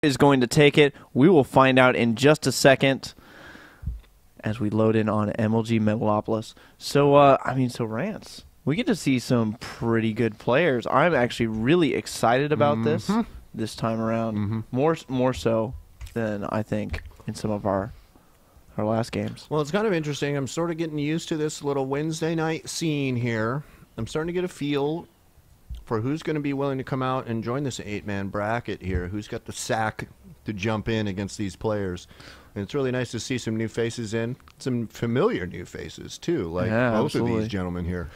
is going to take it? We will find out in just a second as we load in on MLG Megalopolis. So, so Rance, we get to see some pretty good players. I'm actually really excited about this time around. More so than I think in some of our last games. Well, it's kind of interesting. I'm sort of getting used to this little Wednesday night scene here. I'm starting to get a feel for who's going to be willing to come out and join this 8-man bracket here. Who's got the sack to jump in against these players. And it's really nice to see some new faces in. Some familiar new faces, too, like both of these gentlemen here.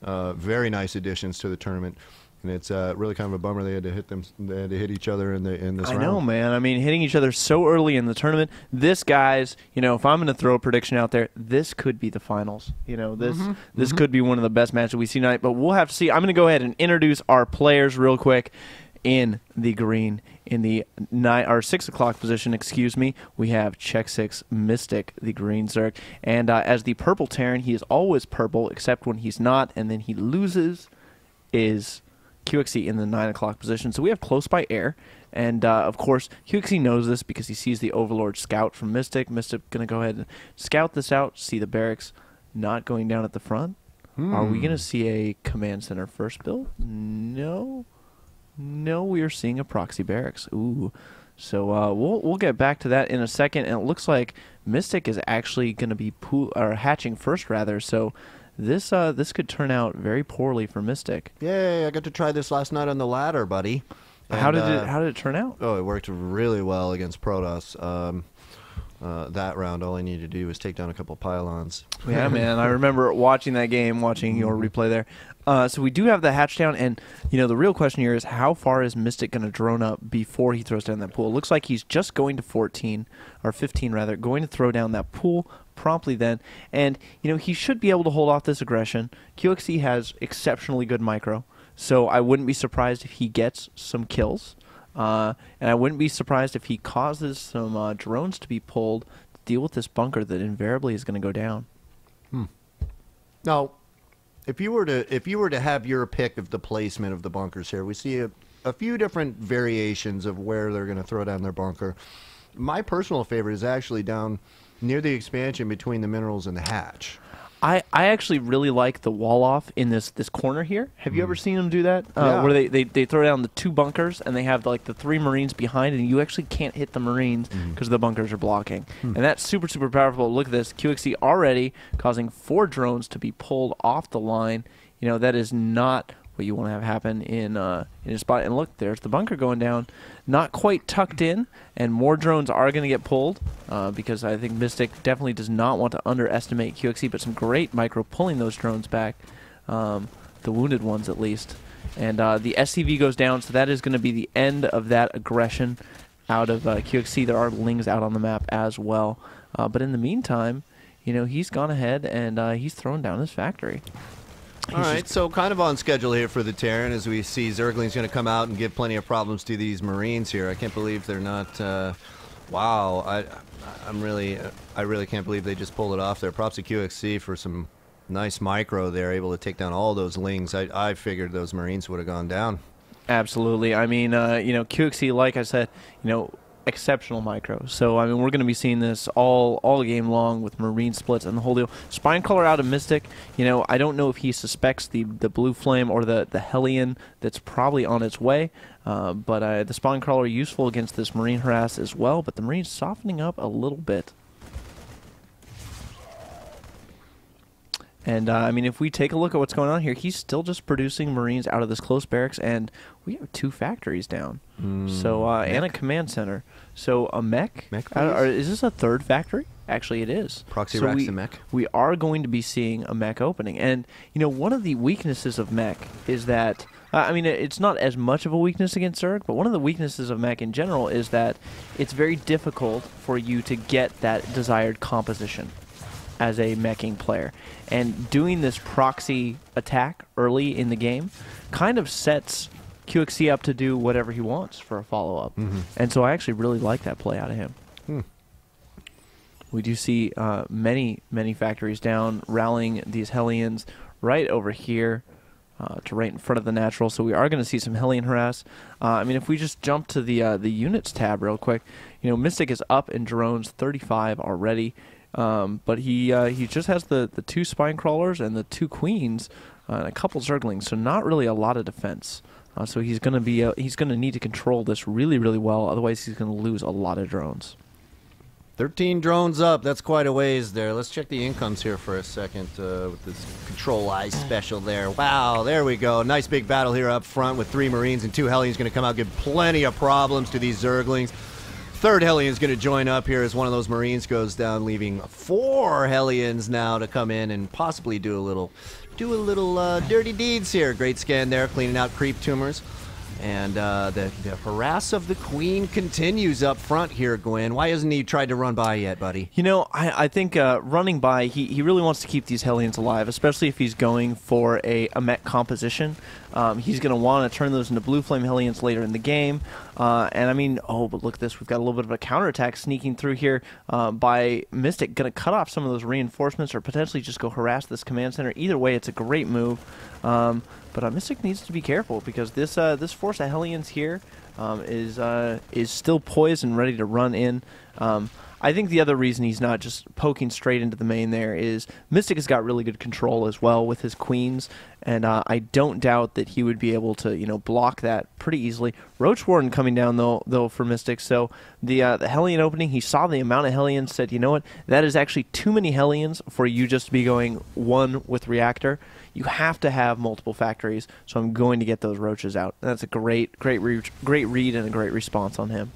Very nice additions to the tournament. And it's really kind of a bummer they had to hit them. They had to hit each other in this round. I know, man. I mean, hitting each other so early in the tournament. This, guys, if I'm going to throw a prediction out there, this could be the finals. This could be one of the best matches we see tonight. But we'll have to see. I'm going to go ahead and introduce our players real quick. In the green, in the 6 o'clock position, we have xSixMystik, the green Zerg. And as the purple Terran, he is always purple, except when he's not, and then he loses, is coLqxc in the 9 o'clock position. So we have close by air. And, of course, coLqxc knows this because he sees the Overlord scout from Mystik. Mystik going to go ahead and scout this out, see the barracks not going down at the front. Are we going to see a command center first build? No, we are seeing a proxy barracks. Ooh. So we'll get back to that in a second. And it looks like Mystik is actually going to be hatching first, rather. So this could turn out very poorly for Mystik. Yay, I got to try this last night on the ladder, buddy. And, how did it turn out? Oh, it worked really well against Protoss. That round, all I needed to do was take down a couple pylons. Yeah, man. I remember watching that game, watching your replay there. So we do have the hatch down, and the real question here is how far is Mystik going to drone up before he throws down that pool? It looks like he's just going to 14, or 15 rather, going to throw down that pool promptly then. And, he should be able to hold off this aggression. coLqxc has exceptionally good micro, so I wouldn't be surprised if he gets some kills. And I wouldn't be surprised if he causes some drones to be pulled to deal with this bunker that invariably is going to go down. Now, if you were to have your pick of the placement of the bunkers here, we see a few different variations of where they're going to throw down their bunker. My personal favorite is actually down near the expansion between the minerals and the hatch. I actually really like the wall off in this corner here. Have you ever seen them do that? Yeah. Where they throw down the 2 bunkers and they have like the 3 Marines behind, and you actually can't hit the Marines because the bunkers are blocking. And that's super, super powerful. Look at this. coLqxc already causing 4 drones to be pulled off the line. That is not what you want to have happen in a spot. And look, there's the bunker going down. Not quite tucked in, and more drones are going to get pulled because I think Mystik definitely does not want to underestimate coLqxc, but some great micro pulling those drones back, the wounded ones at least. And the SCV goes down, so that is going to be the end of that aggression out of coLqxc. There are lings out on the map as well. But in the meantime, he's gone ahead and he's thrown down his factory. All right, so kind of on schedule here for the Terran as we see Zergling's going to come out and give plenty of problems to these Marines here. I can't believe they're not. Wow, I really can't believe they just pulled it off there. Props to coLqxc for some nice micro there, able to take down all those lings. I figured those Marines would have gone down. Absolutely. I mean, coLqxc, like I said, exceptional micro. So, I mean, we're going to be seeing this all game long with Marine splits and the whole deal. Spine Color out of Mystik. I don't know if he suspects the Blue Flame or the Hellion that's probably on its way. But the Spine Color useful against this Marine harass as well. But the Marine's softening up a little bit. And, I mean, if we take a look at what's going on here, he's still just producing Marines out of this close barracks, and we have 2 factories down. So, and a command center. So, a mech? Is this a 3rd factory? Actually, it is. Proxy racks and mech. We are going to be seeing a mech opening. And, one of the weaknesses of mech is that, I mean, it's not as much of a weakness against Zerg, but one of the weaknesses of mech in general is that it's very difficult for you to get that desired composition as a meching player. And doing this proxy attack early in the game kind of sets coLqxc up to do whatever he wants for a follow-up. And so I actually really like that play out of him. We do see many factories down, rallying these Hellions right over here. to right in front of the natural. So we are going to see some Hellion harass. I mean, if we just jump to the units tab real quick, you know, Mystik is up in drones 35 already, but he just has the 2 spine crawlers and the 2 queens and a couple zerglings, so not really a lot of defense. So he's going to need to control this really, really well. Otherwise, he's going to lose a lot of drones. 13 drones up. That's quite a ways there. Let's check the incomes here for a second with this Control Eye special there. Wow, there we go. Nice big battle here up front with 3 Marines and 2 Hellions going to come out, give plenty of problems to these Zerglings. Third Hellion is going to join up here as one of those Marines goes down, leaving 4 Hellions now to come in and possibly do a little dirty deeds here. Great scan there, cleaning out creep tumors. And the harass of the Queen continues up front here, Gwin. Why hasn't he tried to run by yet, buddy? You know, I think running by, he really wants to keep these Hellions alive, especially if he's going for a mech composition. He's going to want to turn those into Blue Flame Hellions later in the game. And I mean, oh, but look at this. We've got a little bit of a counterattack sneaking through here by Mystik. Going to cut off some of those reinforcements or potentially just go harass this command center. Either way, it's a great move. But Mystik needs to be careful because this force of Hellions here is still poised and ready to run in. I think the other reason he's not just poking straight into the main there is Mystik has got really good control as well with his queens, and I don't doubt that he would be able to, you know, block that pretty easily. Roach Warden coming down though for Mystik, so the Hellion opening, he saw the amount of Hellions, said, you know what, that is actually too many Hellions for you just to be going one with Reactor. You have to have multiple factories, so I'm going to get those roaches out. And that's a great read and a great response on him.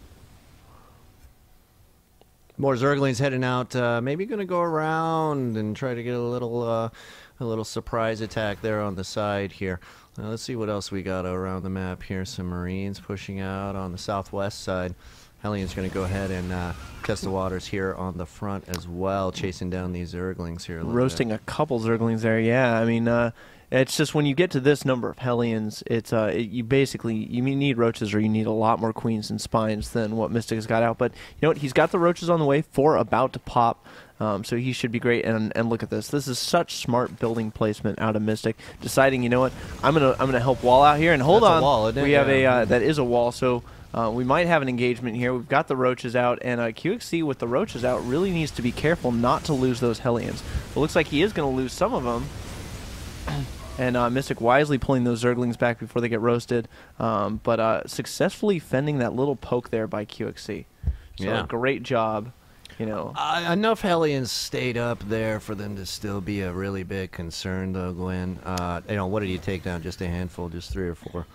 More Zerglings heading out. Maybe going to go around and try to get a little surprise attack there on the side here. Let's see what else we got around the map here. Some Marines pushing out on the southwest side. Hellion's going to go ahead and test the waters here on the front as well, chasing down these Zerglings here. Roasting a couple Zerglings there, yeah. I mean, it's just when you get to this number of Hellions, it's you need roaches, or you need a lot more queens and spines than what Mystik has got out. But you know what? He's got the roaches on the way, 4 about to pop, so he should be great. And look at this. This is such smart building placement out of Mystik, deciding, you know what? I'm gonna help wall out here, and hold on. That's a wall, isn't it? We have that is a wall. So. We might have an engagement here. We've got the roaches out, and coLqxc with the roaches out really needs to be careful not to lose those Hellions. It looks like he is going to lose some of them. And Mystik wisely pulling those Zerglings back before they get roasted, but successfully fending that little poke there by coLqxc. So yeah, great job. You know, enough Hellions stayed up there for them to still be a really big concern, though, Gwin. You know, what did he take down? Just a handful, just 3 or 4.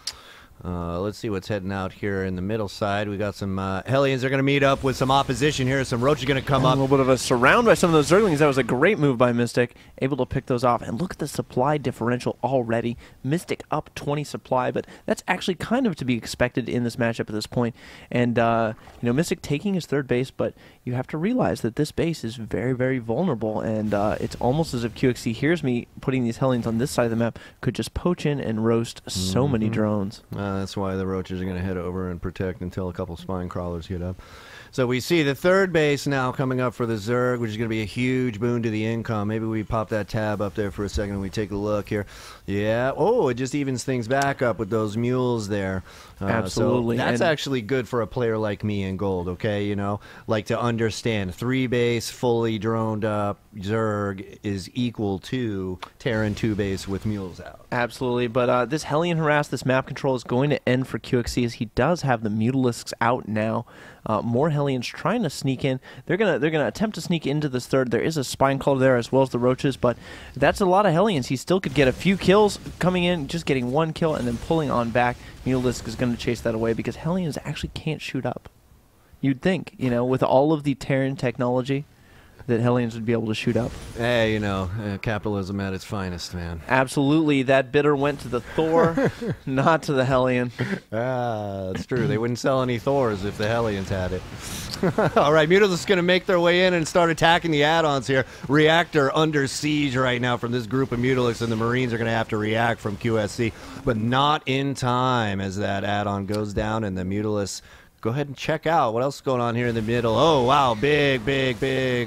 Let's see what's heading out here in the middle side. We got some Hellions are going to meet up with some opposition here. Some roaches are going to come up. A little bit of a surround by some of those Zerglings. That was a great move by Mystik, able to pick those off. And look at the supply differential already. Mystik up 20 supply, but that's actually kind of to be expected in this matchup at this point. And you know, Mystik taking his 3rd base, but you have to realize that this base is very, very vulnerable, and it's almost as if coLqxc hears me putting these Hellions on this side of the map, could just poach in and roast so many drones. That's why the roaches are going to head over and protect until a couple spine crawlers get up. So we see the 3rd base now coming up for the Zerg, which is going to be a huge boon to the income. Maybe we pop that tab up there for a second and we take a look here. Yeah. Oh, it just evens things back up with those mules there. Absolutely. So that's actually good for a player like me in gold, okay? You know, like to understand 3 base, fully droned up Zerg is equal to Terran 2 base with mules out. Absolutely. But this Hellion harass, this map control is going to end for coLqxc, as he does have the Mutalisks out now. More Hellions trying to sneak in. They're gonna attempt to sneak into this 3rd. There is a spine crawler there as well as the roaches, but that's a lot of Hellions. He still could get a few kills coming in, just getting 1 kill and then pulling on back. Mutalisk is going to chase that away because Hellions actually can't shoot up. You'd think, you know, with all of the Terran technology, that Hellions would be able to shoot up. Hey, you know, capitalism at its finest, man. Absolutely. That bidder went to the Thor, not to the Hellion. That's true. They wouldn't sell any Thors if the Hellions had it. All right, Mutalisks is going to make their way in and start attacking the add-ons here. Reactor under siege right now from this group of Mutalisks, and the Marines are going to have to react from coLqxc, but not in time as that add-on goes down and the Mutalisks go ahead and check out what else is going on here in the middle. Oh, wow, big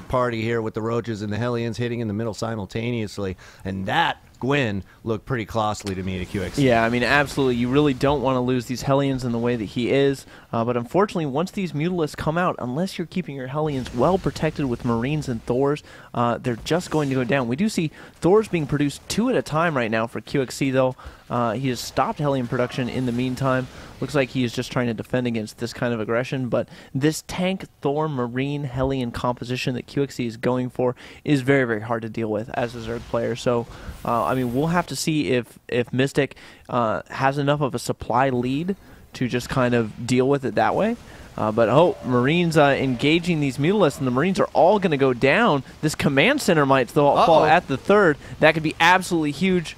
party here with the roaches and the Hellions hitting in the middle simultaneously. And that Gwin look pretty costly to me to QXC. Yeah, I mean, absolutely. You really don't want to lose these Hellions in the way that he is. But unfortunately, once these Mutalisks come out, unless you're keeping your Hellions well protected with Marines and Thors, they're just going to go down. We do see Thors being produced 2 at a time right now for QXC, though. He has stopped Hellion production in the meantime. Looks like he is just trying to defend against this kind of aggression, but this tank, Thor, Marine, Hellion composition that QXC is going for is very, very hard to deal with as a Zerg player. So, I mean, we'll have to see if Mystik has enough of a supply lead to just kind of deal with it that way. But Marines engaging these Mutalisks, and the Marines are all going to go down. This command center might fall at the 3rd. That could be absolutely huge.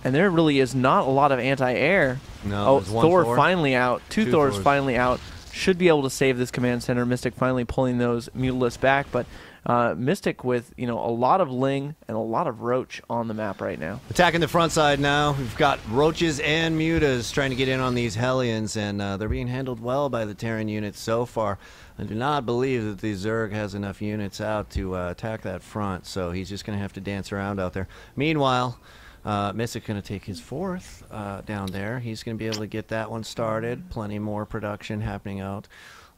And there really is not a lot of anti-air. No, Thor finally out. Two Thors finally out. Should be able to save this command center. Mystik finally pulling those Mutalisks back, but Mystik with a lot of Ling and a lot of Roach on the map right now. Attacking the front side now. We've got Roaches and Mutas trying to get in on these Hellions, and they're being handled well by the Terran units so far. I do not believe that the Zerg has enough units out to attack that front, so he's just going to have to dance around out there. Meanwhile, Mystik going to take his 4th down there. He's going to be able to get that one started. Plenty more production happening out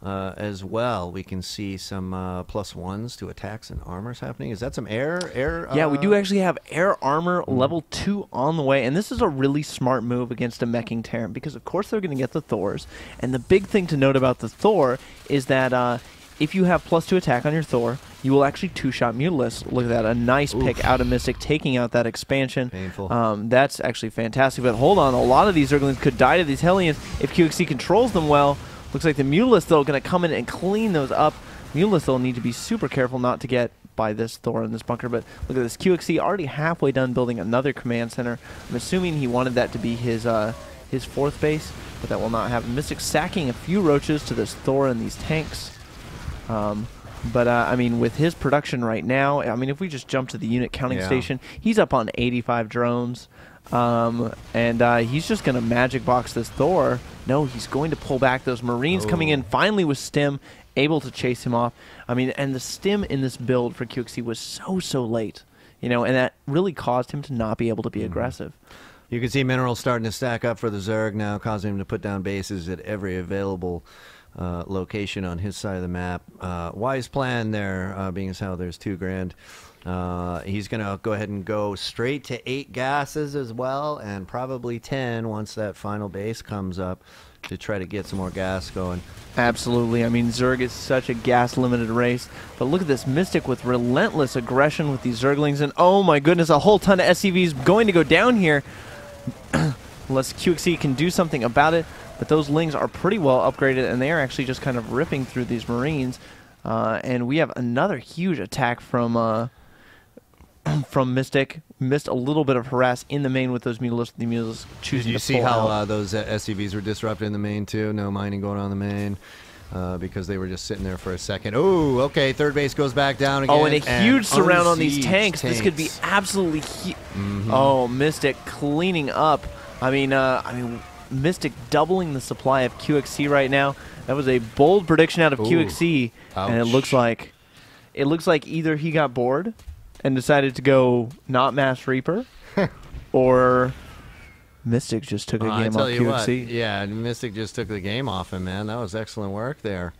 as well. We can see some +1s to attacks and armors happening. Is that some air? Yeah, we do actually have air armor level 2 on the way, and this is a really smart move against a meching Terran because, of course, they're going to get the Thors. And the big thing to note about the Thor is that if you have +2 attack on your Thor, you will actually 2-shot Mutalisk. Look at that, a nice pick out of Mystik, taking out that expansion. Painful. That's actually fantastic. But hold on, a lot of these Zerglings could die to these Hellions if QXC controls them well. Looks like the Mutalisk, though, going to come in and clean those up. Mutalisk, though, need to be super careful not to get by this Thor in this bunker. But look at this, QXC already halfway done building another command center. I'm assuming he wanted that to be his 4th base, but that will not happen. Mystik sacking a few Roaches to this Thor and these tanks. I mean, with his production right now, I mean, if we just jump to the unit counting station, he's up on 85 drones. He's just going to magic box this Thor. No, he's going to pull back those Marines coming in finally with Stim, able to chase him off. I mean, and the Stim in this build for QXC was so late, and that really caused him to not be able to be aggressive. You can see minerals starting to stack up for the Zerg now, causing him to put down bases at every available location on his side of the map. Wise plan there, being as how there's 2 grand. He's going to go ahead and go straight to 8 gases as well, and probably 10 once that final base comes up to try to get some more gas going. Absolutely. I mean, Zerg is such a gas-limited race. But look at this Mystik with relentless aggression with these Zerglings, and oh my goodness, a whole ton of SCVs going to go down here. Unless QXC can do something about it. But those Lings are pretty well upgraded, and they are actually just kind of ripping through these Marines. And we have another huge attack from Mystik. Missed a little bit of harass in the main with those Mutalisks. The Mutalisks choosing to pull out. Did you see how those SCVs were disrupted in the main, too? No mining going on in the main. Because they were just sitting there for a second. Oh, okay, 3rd base goes back down again. Oh, and a huge surround on these tanks. This could be absolutely Oh, Mystik cleaning up. I mean, Mystik doubling the supply of QXC right now. That was a bold prediction out of QXC, and it looks like either he got bored and decided to go not Mass Reaper, or Mystik just took a game off QXC. Yeah, Mystik just took the game off him, man. That was excellent work there.